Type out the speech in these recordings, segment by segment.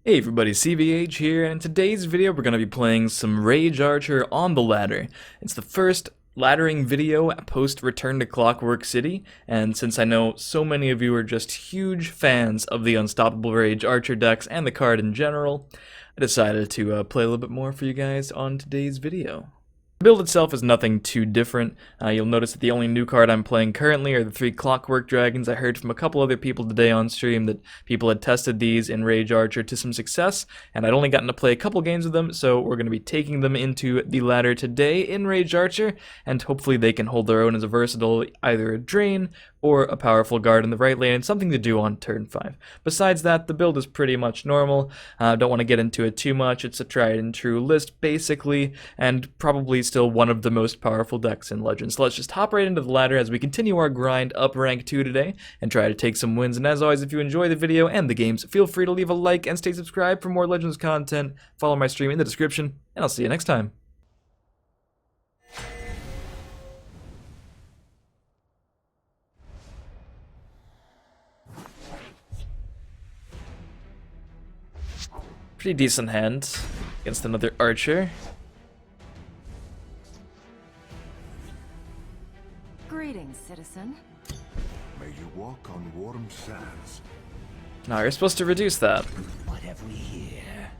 Hey everybody, CVH here, and in today's video we're going to be playing some Mage Archer on the ladder. It's the first laddering video post Return to Clockwork City, and since I know so many of you are just huge fans of the Unstoppable Mage Archer decks and the card in general, I decided to play a little bit more for you guys on today's video. The build itself is nothing too different. You'll notice that the only new card I'm playing currently are the 3 Clockwork Dragons. I heard from a couple other people today on stream that people had tested these in Mage Archer to some success, and I'd only gotten to play a couple games with them, so we're going to be taking them into the ladder today in Mage Archer, and hopefully they can hold their own as a versatile, either a Drain or a powerful guard in the right lane, and something to do on turn 5. Besides that, the build is pretty much normal. Don't want to get into it too much. It's a tried and true list, basically, and probably still one of the most powerful decks in Legends. So let's just hop right into the ladder as we continue our grind up rank 2 today and try to take some wins. And as always, if you enjoy the video and the games, feel free to leave a like and stay subscribed for more Legends content. Follow my stream in the description, and I'll see you next time. Pretty decent hand against another archer. Greetings, citizen. May you walk on warm sands. Now you're supposed to reduce that. What have we here?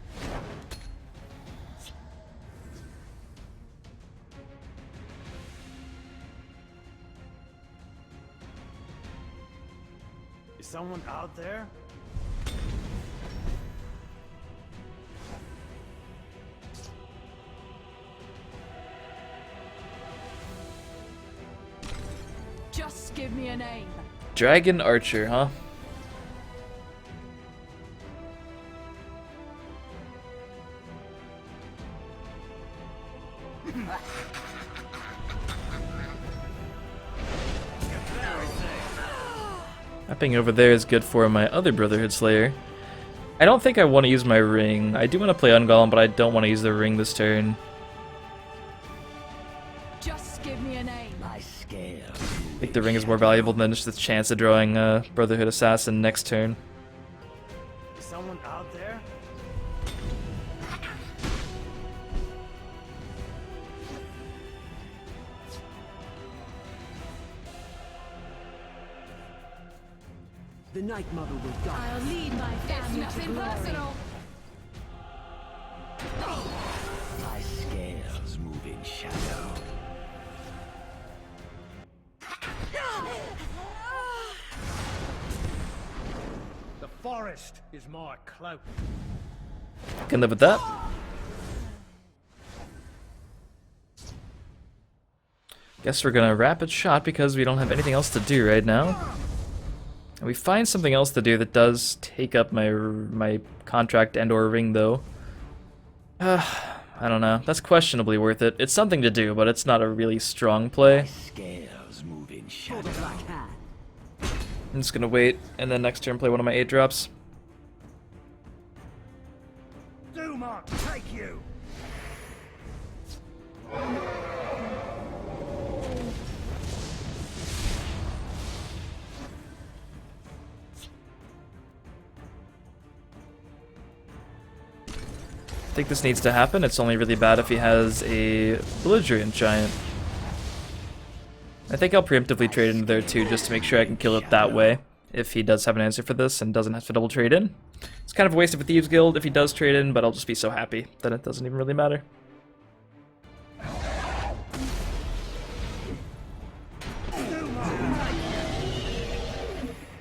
Is someone out there? Just give me a name. Dragon Archer, huh? Mapping over there is good for my other Brotherhood Slayer. I don't think I want to use my ring. I do want to play Ungolem, but I don't want to use the ring this turn. Just give me a name. My scales. I think the ring is more valuable than just the chance of drawing Brotherhood Assassin next turn. Is someone out there? The Night Mother will die. I'll lead my family to glory. My scales move in shadow. The forest is my cloak. Can live with that. Guess we're gonna rapid shot because we don't have anything else to do right now. And we find something else to do that does take up my contract and or ring though. I don't know. That's questionably worth it. It's something to do, but it's not a really strong play. Scales move in shadow. I'm just gonna wait and then next turn play one of my 8 drops. Doomon, take you! I think this needs to happen. It's only really bad if he has a belligerent giant. I think I'll preemptively trade into there too, just to make sure I can kill it that way, if he does have an answer for this and doesn't have to double trade in. It's kind of a waste of a Thieves Guild if he does trade in, but I'll just be so happy that it doesn't even really matter.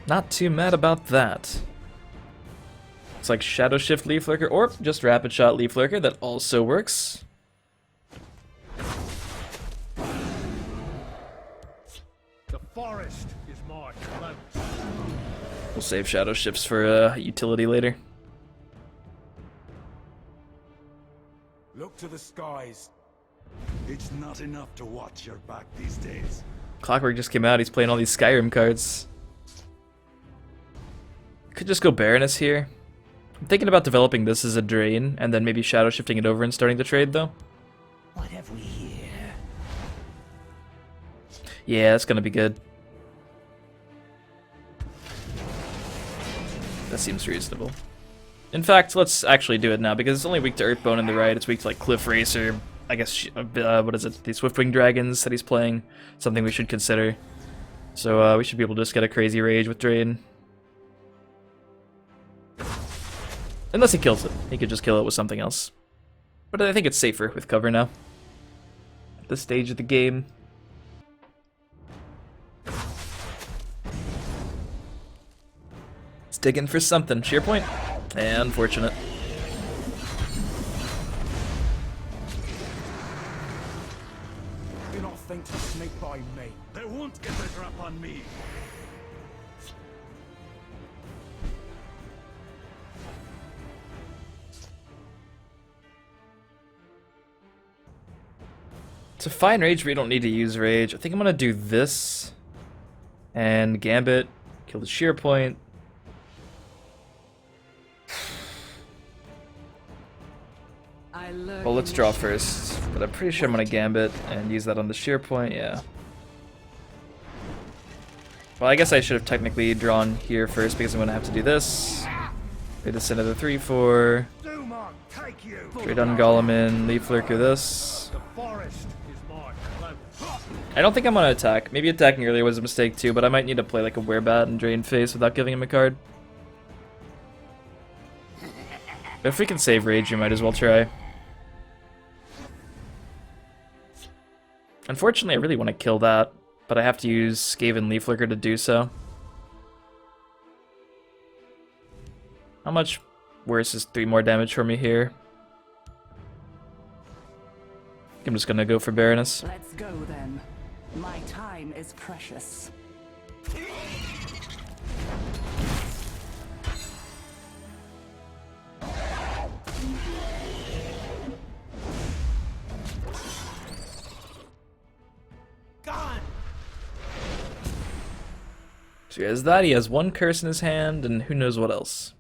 Not too mad about that. It's like Shadow Shift Leaf Lurker, or just Rapid Shot Leaf Lurker, that also works. The forest is my cloak. We'll save Shadow Shifts for utility later. Look to the skies. It's not enough to watch your back these days. Clockwork just came out, he's playing all these Skyrim cards. Could just go Baroness here. I'm thinking about developing this as a Drain, and then maybe Shadow Shifting it over and starting the trade, though. What have we here? Yeah, that's gonna be good. That seems reasonable. In fact, let's actually do it now, because it's only weak to Earthbone in the right, it's weak to like Cliff Racer, I guess, what is it, the Swiftwing Dragons that he's playing, something we should consider. So we should be able to just get a crazy rage with Drain. Unless he kills it, he could just kill it with something else. But I think it's safer with cover now. At this stage of the game. It's digging for something. Sheer point? Unfortunate. Do not think to sneak by me. They won't get the drop on me. To find rage, we don't need to use rage. I think I'm gonna do this and Gambit, kill the sheer point. Well, let's draw first, but I'm pretty sure I'm gonna Gambit and use that on the sheer point, yeah. Well, I guess I should have technically drawn here first because I'm gonna have to do this. Play this into the 3/4. Trade on Golemin, Leaf Lurker this. The forest is my cloak. I don't think I'm gonna attack. Maybe attacking earlier was a mistake too, but I might need to play like a Werebat and Drain face without giving him a card. But if we can save rage, we might as well try. Unfortunately, I really want to kill that, but I have to use Skaven Leaf Lurker to do so. How much worse is 3 more damage for me here? I'm just gonna go for Baroness. Let's go then. My time is precious. So he has that, he has 1 curse in his hand, and who knows what else.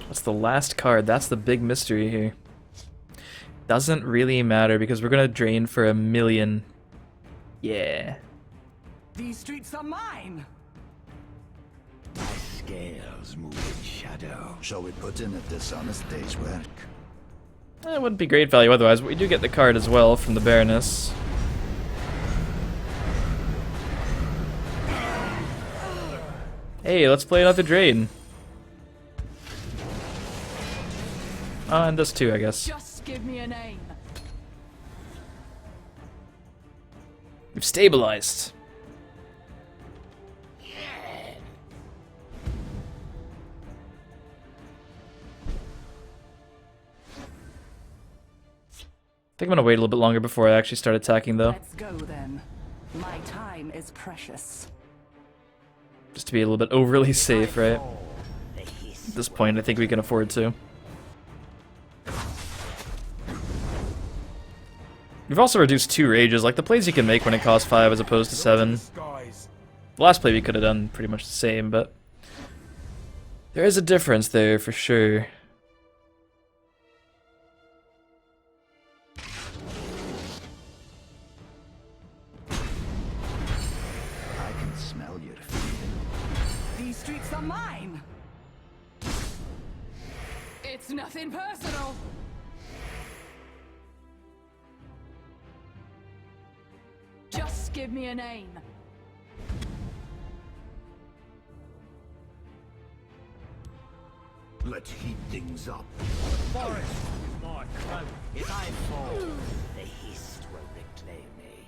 What's the last card? That's the big mystery here. Doesn't really matter because we're gonna drain for 1,000,000. Yeah. These streets are mine. My scales move in shadow. Shall we put in a dishonest day's work? It wouldn't be great value otherwise, but we do get the card as well from the Baroness. Hey, let's play another Drain. And this too, I guess. Just give me a name. We've stabilized. I think I'm gonna wait a little bit longer before I actually start attacking though. Let's go then. My time is precious. Just to be a little bit overly safe, right? At this point, I think we can afford to. We've also reduced 2 rages, like the plays you can make when it costs 5 as opposed to 7. The last play we could have done pretty much the same, but there is a difference there for sure. I can smell your fear. These streets are mine. It's nothing personal. Just give me a name. Let's heat things up. The forest is my cloak. If I fall, the Hist will reclaim me.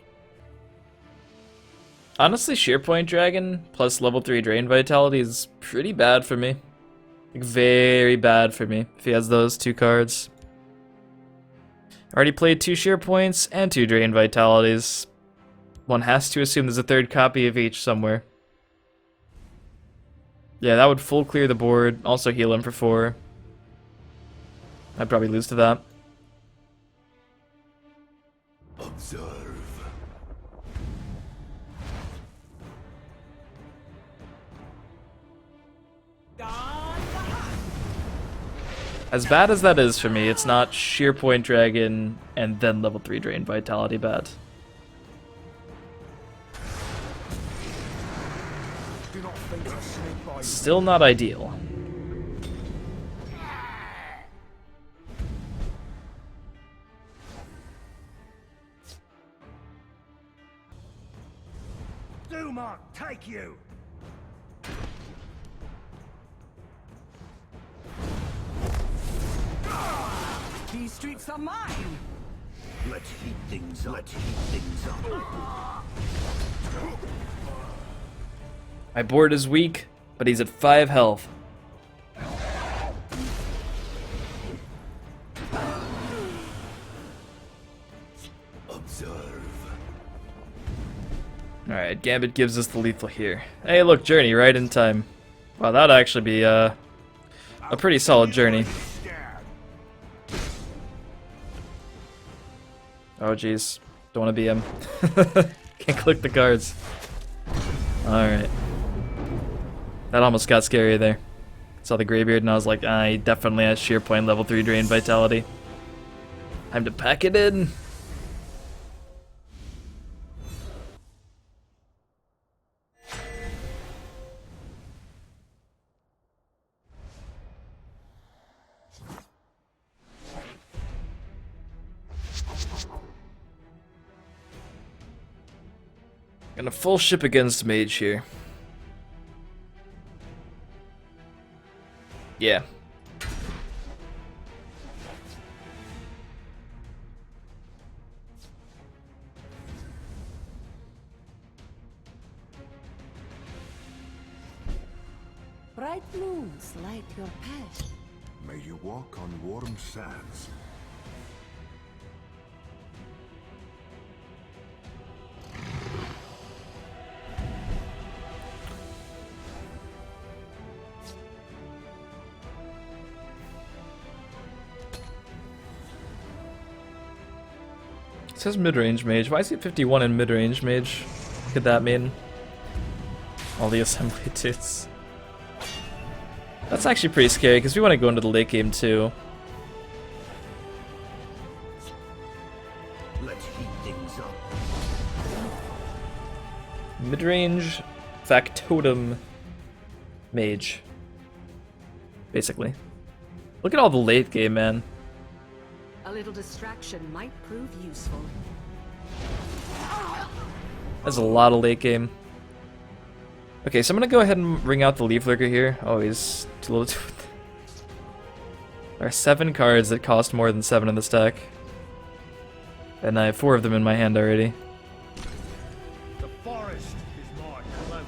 Honestly, Sheerpoint Dragon plus level 3 Drain Vitality is pretty bad for me. Like, very bad for me, if he has those 2 cards. Already played 2 Sheer Points and 2 Drain Vitalities. One has to assume there's a 3rd copy of each somewhere. Yeah, that would full clear the board, also heal him for 4. I'd probably lose to that. Observe. As bad as that is for me, it's not sheer point dragon and then level 3 drain vitality bad. Do not think to sneak by. Still not ideal. Mark, take you. These streets are mine. Let's heat things up. Let's heat things up. My board is weak, but he's at 5 health. Observe. Alright, Gambit gives us the lethal here. Hey look, Journey, right in time. Wow, that'd actually be a pretty solid journey. Oh jeez, don't want to be him. Can't click the cards. Alright. That almost got scary there. Saw the Greybeard and I was like, he definitely has sheer point level 3 drain vitality. Time to pack it in. Gonna full ship against Mage here. Yeah. Bright moons light your path. May you walk on warm sands. It says mid-range mage. Why is he at 51 in mid-range mage? What could that mean? All the assembly dudes. That's actually pretty scary because we want to go into the late game too. Let's heat things up. Mid-range factotum mage. Basically. Look at all the late game, man. A little distraction might prove useful. That's a lot of late game. Okay, so I'm gonna go ahead and ring out the Leaf Lurker here. Oh, he's too little too. There are 7 cards that cost more than 7 in this deck. And I have 4 of them in my hand already. The forest is my cloak.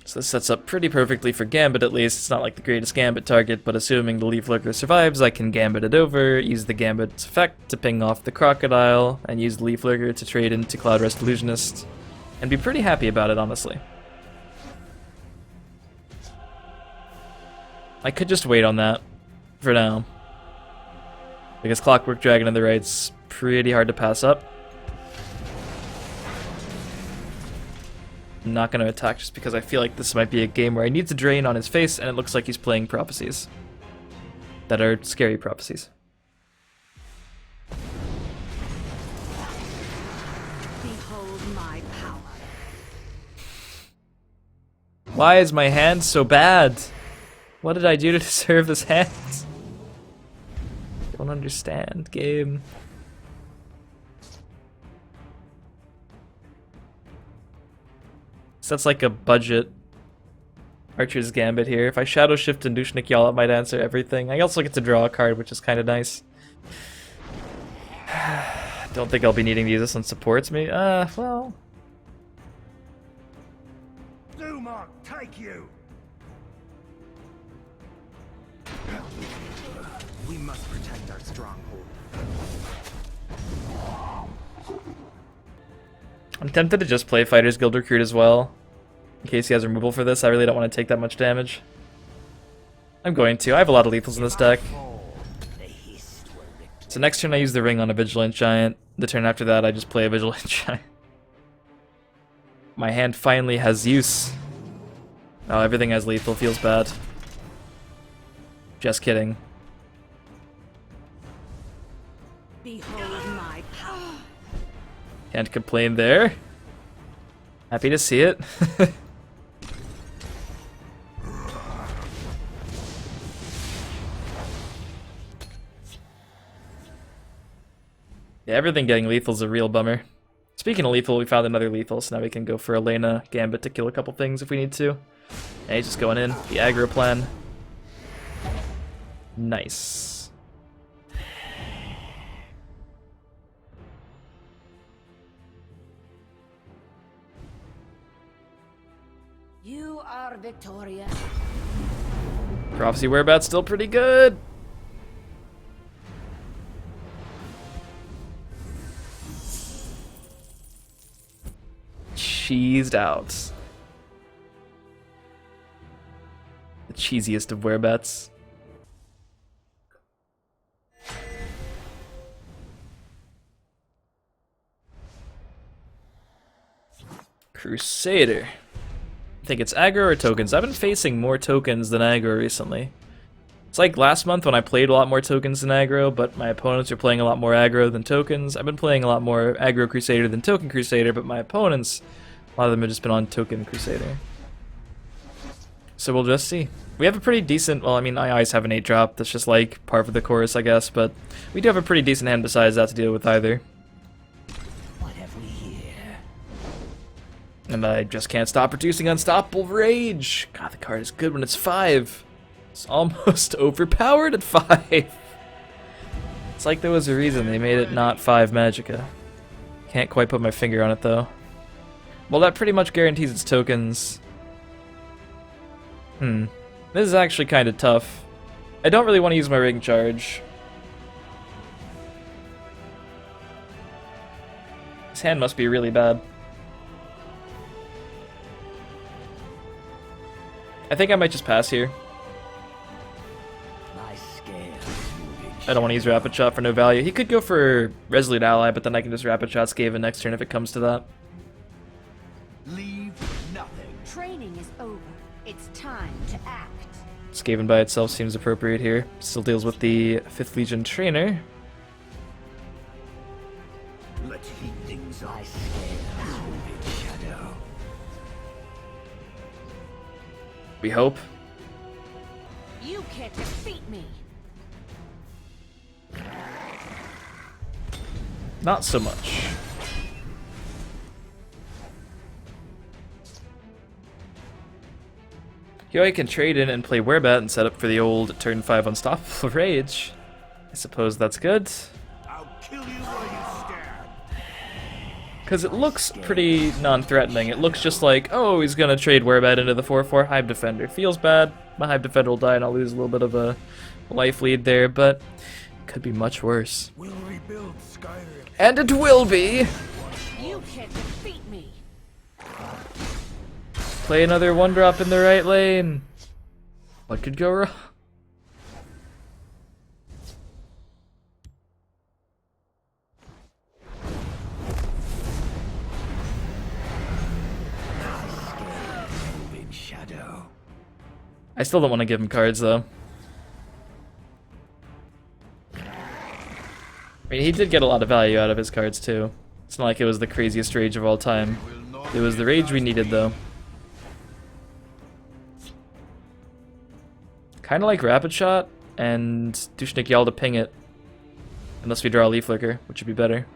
So this sets up pretty perfectly for Gambit at least. It's not like the greatest Gambit target, but assuming the Leaf Lurker survives, I can Gambit it over, use the Gambit's effect to ping off the Crocodile, and use the Leaf Lurker to trade into Cloud Rest Illusionist, and be pretty happy about it, honestly. I could just wait on that for now, because Clockwork Dragon on the right's pretty hard to pass up. I'm not going to attack just because I feel like this might be a game where I need to drain on his face, and it looks like he's playing prophecies that are scary prophecies. Behold my power. Why is my hand so bad? What did I do to deserve this hand? Don't understand, game. So that's like a budget Archer's Gambit here. If I Shadow Shift and Dushnik Y'all, it might answer everything. I also get to draw a card, which is kind of nice. Don't think I'll be needing to use this on supports me. Well. Do Mark, take you. We must protect our stronghold. I'm tempted to just play Fighters Guild Recruit as well. In case he has removal for this, I really don't want to take that much damage. I'm going to. I have a lot of lethals in this deck. So next turn I use the ring on a Vigilant Giant. The turn after that I just play a Vigilant Giant. My hand finally has use. Oh, everything has lethal, feels bad. Just kidding. Behold my power. Can't complain there. Happy to see it. Yeah, everything getting lethal is a real bummer. Speaking of lethal, we found another lethal, so now we can go for Elena Gambit to kill a couple things if we need to. And he's just going in. The aggro plan. Nice. You are victorious. Prophecy Werebat's still pretty good. Cheesed out. The cheesiest of Werebats. Crusader. I think it's aggro or tokens. I've been facing more tokens than aggro recently. It's like last month when I played a lot more tokens than aggro, but my opponents are playing a lot more aggro than tokens. I've been playing a lot more aggro Crusader than Token Crusader, but my opponents, a lot of them have just been on Token Crusader. So we'll just see. We have a pretty decent, well, I mean, I always have an 8-drop. That's just like par for the course, I guess, but we do have a pretty decent hand besides that to deal with either. What have we here? And I just can't stop producing Unstoppable Rage. God, the card is good when it's 5. It's almost overpowered at 5. It's like there was a reason they made it not 5 Magicka. Can't quite put my finger on it though. Well, that pretty much guarantees its tokens. This is actually kind of tough. I don't really want to use my ring charge. This hand must be really bad. I think I might just pass here. My scales moving. I don't want to use Rapid Shot for no value. He could go for Resolute Ally, but then I can just Rapid Shot Skaven next turn if it comes to that. Leave nothing. Training is over. It's time to act. Skaven by itself seems appropriate here. Still deals with the 5th Legion trainer. Let's heat things up. My scales moving shadow. We hope. You can't defeat me. Not so much. Here I can trade in and play Werebat and set up for the old turn 5 Unstoppable Rage. I suppose that's good. I'll kill you while you stand. Because it looks pretty non-threatening. It looks just like, oh, he's going to trade Werebat into the 4/4 Hive Defender. Feels bad. My Hive Defender will die and I'll lose a little bit of a life lead there, but it could be much worse. We'll rebuild Skyrim. And it will be! You can't defeat me. Play another 1-drop in the right lane. What could go wrong? Moving shadow. I still don't want to give him cards though. I mean, he did get a lot of value out of his cards too. It's not like it was the craziest rage of all time. It was the rage we needed though. Kind of like Rapid Shot and Dushnik Yal to ping it. Unless we draw a Leaf Flicker, which would be better.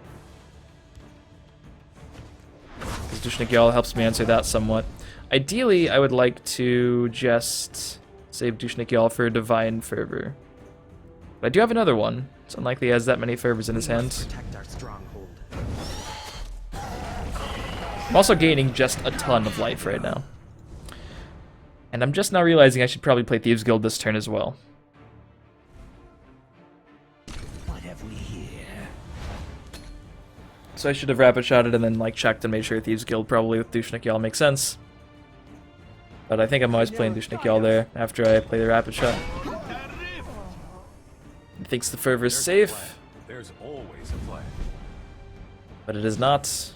Because Dushnik Yal helps me answer that somewhat. Ideally, I would like to just save Dushnik Yal for Divine Fervor. But I do have another one. It's unlikely he has that many Fervors in his hand. Protect our stronghold. I'm also gaining just a ton of life right now. And I'm just now realizing I should probably play Thieves Guild this turn as well. What have we here? So I should have Rapid Shotted and then like checked and made sure Thieves Guild probably with Dushnik Yal makes sense. But I think I'm always playing Dushnik Yal there after I play the Rapid Shot. He thinks the Fervor is safe, There's always a plan. but it is not.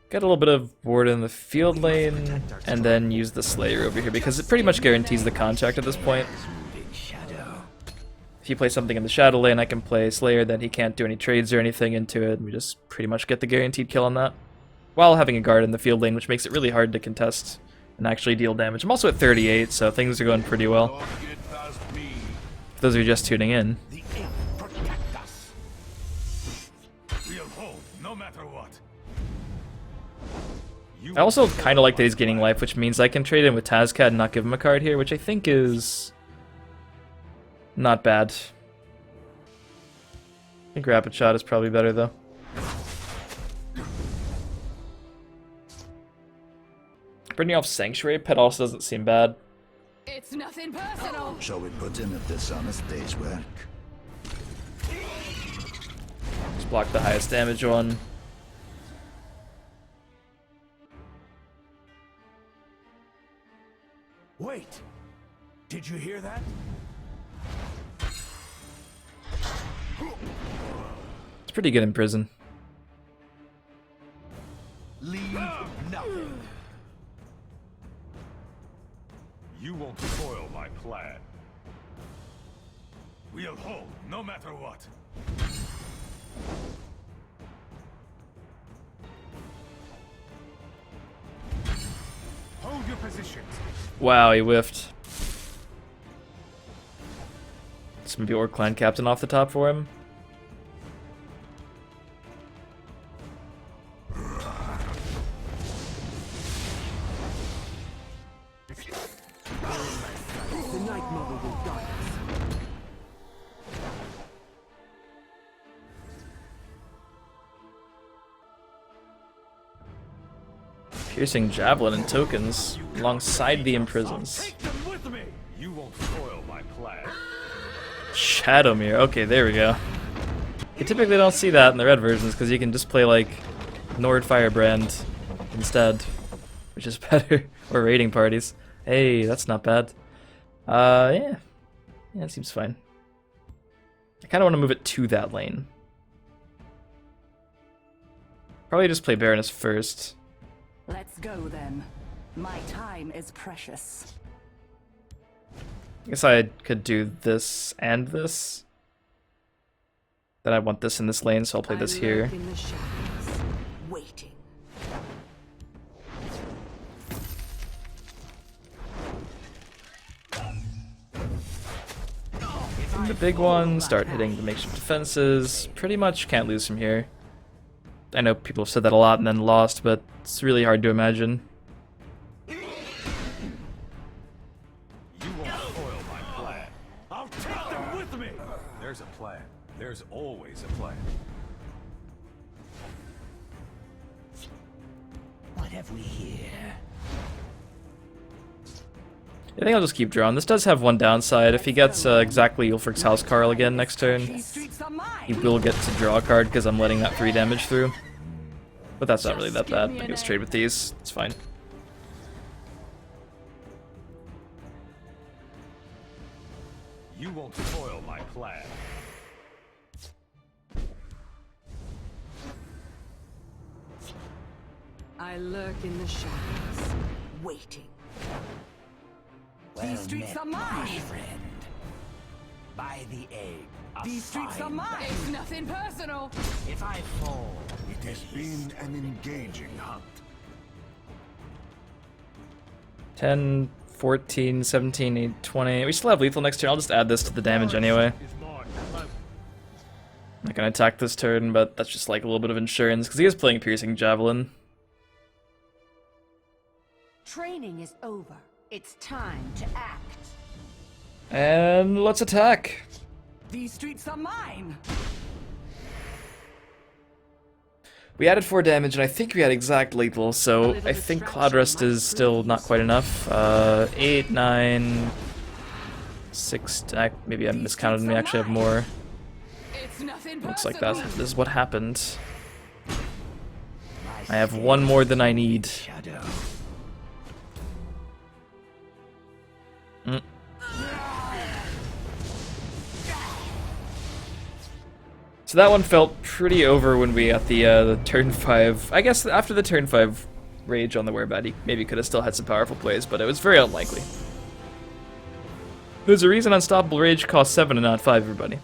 Get a little bit of ward in the field lane, and then use the Slayer over here, because it pretty much guarantees the contact at this point. If you play something in the Shadow lane, I can play Slayer, then he can't do any trades or anything into it. We just pretty much get the guaranteed kill on that, while having a guard in the field lane, which makes it really hard to contest and actually deal damage. I'm also at 38, so things are going pretty well. For those of you just tuning in. The ape protect us. We'll hold, no matter what. I also kind of like that he's gaining life, which means I can trade him with Tazcad and not give him a card here, which I think is not bad. I think Rapid Shot is probably better, though. Bringing off Sanctuary Pet also doesn't seem bad. It's nothing personal. Shall we put in a dishonest day's work? Just block the highest damage one. Wait! Did you hear that? It's pretty good in prison. Leave nothing. You won't spoil my plan. We'll hold, no matter what. Hold your positions. Wow, he whiffed. Some Bjork Clan Captain off the top for him. The Night Mother will guide us. Piercing Javelin and tokens alongside the Imprisons. Take them with me. You won't spoil my plan. Shadowmere. Okay, there we go. You typically don't see that in the red versions because you can just play like Nord Firebrand instead, which is better. Or raiding parties. Hey, that's not bad. Yeah, it seems fine. I kind of want to move it to that lane. Probably just play Baroness first. Let's go then. My time is precious. I guess I could do this and this. Then I want this in this lane, so I'll play this here. In the shadows, waiting. The big one, start hitting the makeshift defenses. Pretty much can't lose from here. I know people have said that a lot and then lost, but it's really hard to imagine. You won't spoil my plan. I'll take them with me. There's a plan. There's always a plan. What have we here? I think I'll just keep drawing. This does have one downside. If he gets exactly Ulfric's House Carl again next turn, These streets are he mine. will get to draw a card because I'm letting that 3 damage through. But that's not really that bad. I can just trade with these. It's fine. You won't spoil my plan. I lurk in the shadows, waiting. These streets are mine. Friend. By the egg. These streets are mine. It's nothing personal. If I fall, It has been an engaging hunt. 10, 14, 17, 18, 20. We still have lethal next turn. I'll just add this to the damage anyway. Is mine. Alone. I'm not gonna attack this turn, but that's just like a little bit of insurance because he is playing Piercing Javelin. Training is over. It's time to act. And let's attack. These streets are mine. We added 4 damage, and I think we had exact lethal, so I think Cloud Rest is still not quite enough. 8, 9, 6, maybe I miscounted and we actually have more. It's nothing Looks like personal. this is what happened. I have 1 more than I need. shadow. So that one felt pretty over when we got the turn 5. I guess after the turn 5 Rage on the Werebat, he maybe could have still had some powerful plays, but it was very unlikely. There's a reason Unstoppable Rage costs 7 and not 5, everybody.